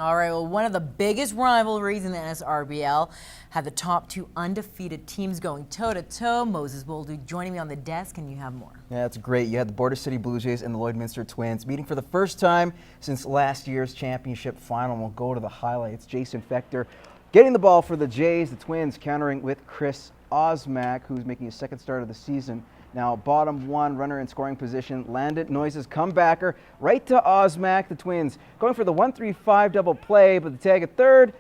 All right, well, one of the biggest rivalries in the NSRBL had the top two undefeated teams going toe-to-toe. Moses Boldu joining me on the desk, and you have more. Yeah, that's great. You had the Border City Blue Jays and the Lloydminster Twins meeting for the first time since last year's championship final. We'll go to the highlights. Jason Fechter getting the ball for the Jays. The Twins countering with Chris Osmak, who's making his second start of the season. Now, bottom one runner in scoring position, Landon Noises comebacker right to Osmak. The Twins going for the 1-3-5 double play, but the tag at third,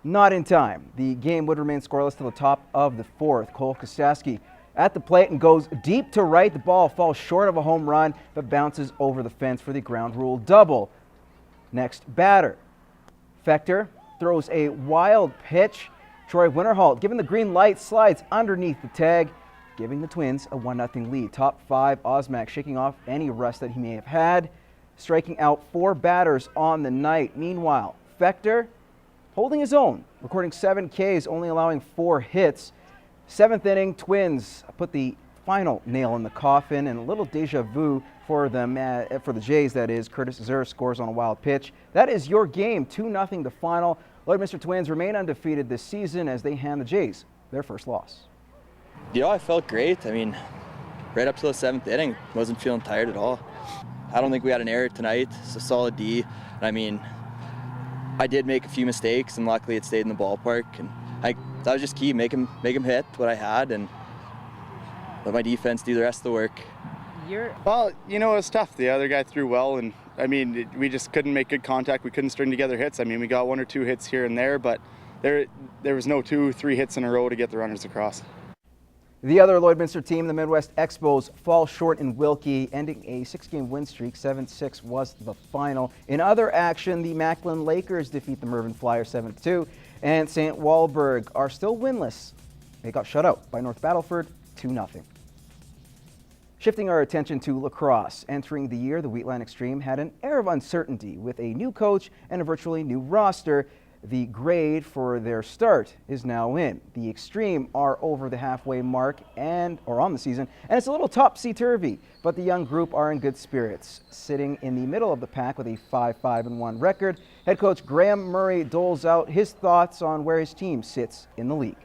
not in time. The game would remain scoreless till the top of the fourth. Cole Kostowski at the plate and goes deep to right. The ball falls short of a home run, but bounces over the fence for the ground rule double. Next batter, Fechter throws a wild pitch. Troy Winterholt, given the green light, slides underneath the tag, giving the Twins a 1-0 lead. Top five, Osmak shaking off any rust that he may have had, striking out 4 batters on the night. Meanwhile, Fechter holding his own, recording 7 Ks, only allowing 4 hits. 7th inning, Twins put the final nail in the coffin, and a little deja vu for them, for the Jays, that is. Curtis Zur scores on a wild pitch. That is your game, 2-0 the final. Lloydminster Twins remain undefeated this season as they hand the Jays their first loss. Yeah, I felt great. I mean, right up to the 7th inning, wasn't feeling tired at all. I don't think we had an error tonight. It's a solid D. I mean, I did make a few mistakes, and luckily it stayed in the ballpark. And that was just key, make him hit what I had, and let my defense do the rest of the work. Well, you know, it was tough. The other guy threw well, and I mean, we just couldn't make good contact. We couldn't string together hits. I mean, we got 1 or 2 hits here and there, but there was no 2-3 hits in a row to get the runners across. The other Lloydminster team, the Midwest Expos, fall short in Wilkie, ending a 6-game win streak. 7-6 was the final. In other action, the Macklin Lakers defeat the Mervyn Flyers 7-2, and St. Walburg are still winless. They got shut out by North Battleford 2-0. Shifting our attention to lacrosse. Entering the year, the Wheatland Xtreme had an air of uncertainty with a new coach and a virtually new roster. The grade for their start is now in. The Xtreme are over the halfway mark or on the season, and it's a little topsy-turvy, but the young group are in good spirits. Sitting in the middle of the pack with a 5-5-1 record, head coach Graham Murray doles out his thoughts on where his team sits in the league.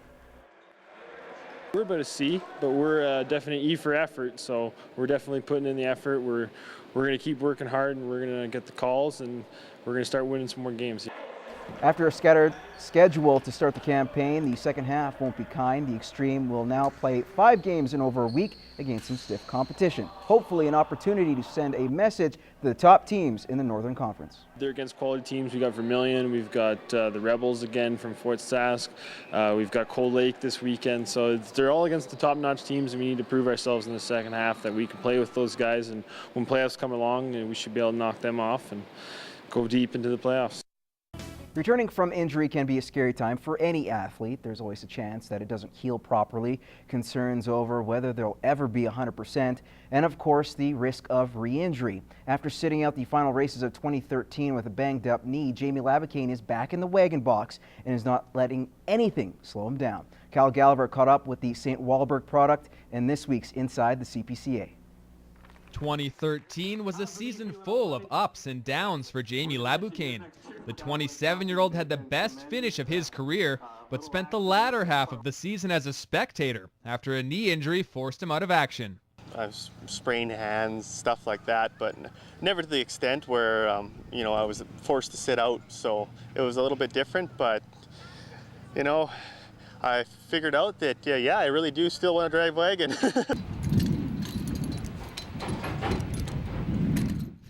We're about a C, but we're a definite E for effort, so we're definitely putting in the effort. We're going to keep working hard, and we're going to get the calls, and we're going to start winning some more games. After a scattered schedule to start the campaign, the second half won't be kind. The Xtreme will now play 5 games in over a week against some stiff competition. Hopefully an opportunity to send a message to the top teams in the Northern Conference. They're against quality teams. We've got Vermilion, we've got the Rebels again from Fort Sask, we've got Cold Lake this weekend. So they're all against the top-notch teams, and we need to prove ourselves in the second half that we can play with those guys. And when playoffs come along, we should be able to knock them off and go deep into the playoffs. Returning from injury can be a scary time for any athlete. There's always a chance that it doesn't heal properly, concerns over whether they'll ever be 100%, and of course the risk of re-injury. After sitting out the final races of 2013 with a banged-up knee, Jamie Labicane is back in the wagon box and is not letting anything slow him down. Cal Gallagher caught up with the St. Walburg product in this week's Inside the CPCA. 2013 was a season full of ups and downs for Jamie Labicane. The 27-year-old had the best finish of his career, but spent the latter half of the season as a spectator after a knee injury forced him out of action. I've sprained hands, stuff like that, but never to the extent where, you know, I was forced to sit out. So it was a little bit different, but, you know, I figured out that, yeah, I really do still want to drive wagon.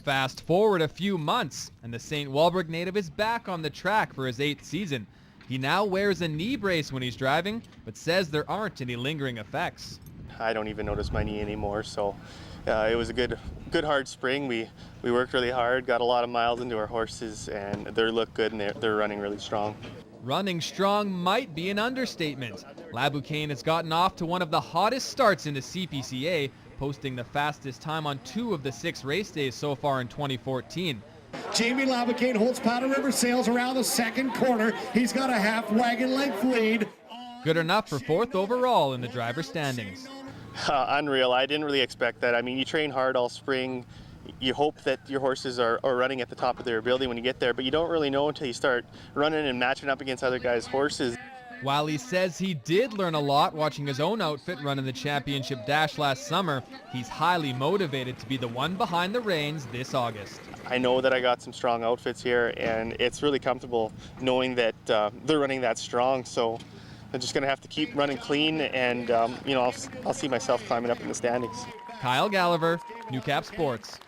Fast forward a few months, and the St. Walburg native is back on the track for his 8th season. He now wears a knee brace when he's driving, but says there aren't any lingering effects. I don't even notice my knee anymore, so it was a good hard spring. We worked really hard, got a lot of miles into our horses, and they look good, and they're running really strong. Running strong might be an understatement. Labicane has gotten off to one of the hottest starts in the CPCA, posting the fastest time on 2 of the 6 race days so far in 2014. Jamie Labicane holds Powder River Sails around the second corner. He's got a half wagon length lead. Good enough for 4th overall in the driver standings. Unreal. I didn't really expect that. I mean, you train hard all spring. you hope that your horses are running at the top of their ability when you get there, but you don't really know until you start running and matching up against other guys' horses. While he says he did learn a lot watching his own outfit run in the championship dash last summer, he's highly motivated to be the one behind the reins this August. I know that I got some strong outfits here, and it's really comfortable knowing that they're running that strong. So I'm just going to have to keep running clean, and I'll see myself climbing up in the standings. Kyle Gallagher, Newcap Sports.